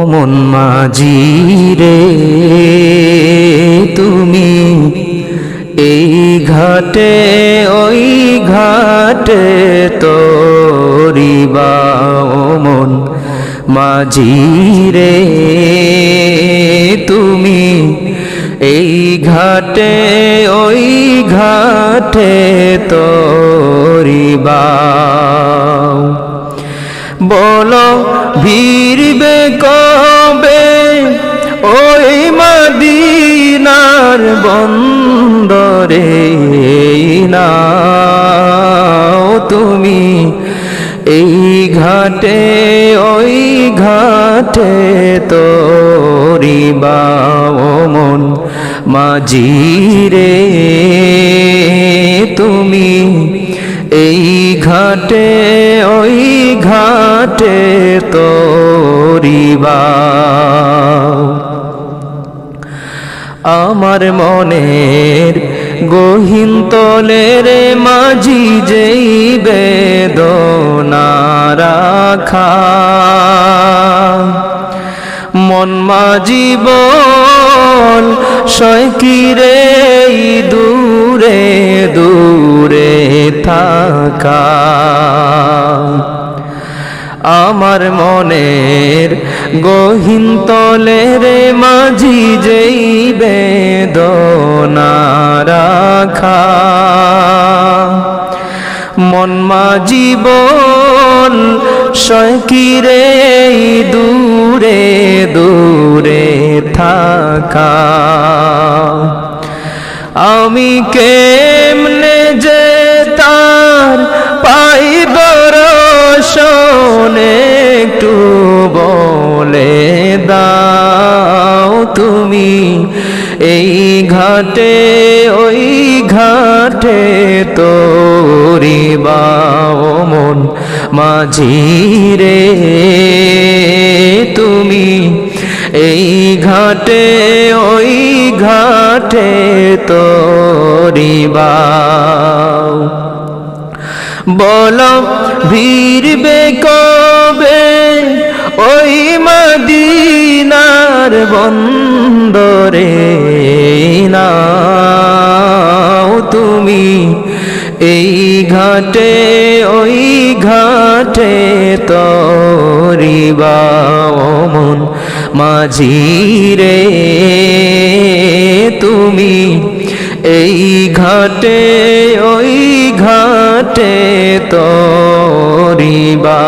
মন মাঝি রে তুমি এই ঘাটে ওই ঘাটে তরিবা ও মন মাঝি রে তুমি এই ঘাটে ওই ঘাটে তরিবা বলো ভিড়বে কবে ওই মদিনার বন্দরে নাও তুমি এই ঘাটে ওই ঘাটে তরিবা ও মন মাঝি রে তুমি এই ঘাটে ওই ঘাটে তরিবা আমার মনের গহীন তলের মাঝি যেই বেদনা রাখা মন মাঝি বল সয়কিরে দূরে দূরে থাকা আমার মনের গহীন তলের মাঝি যেই বেদনা রাখা মন মাঝি বল সয়কিরে দূরে দূরে থাকা আমি কেমনে যে তার পাইব রসন একটু বলে দাও তুমি এই ঘাটে ওই ঘাটে তরিবা ও মন মাঝি রে তুমি এই ঘাটে ওই ঘাটে তরিবা বলো ভিড়বে কবে ওই মদিনার বন্দরে নাও তুমি এই ঘাটে ওই ঘাটে তরিবা ও মন মাঝি রে তুমি এই ঘাটে ওই ঘাটে তরিবা।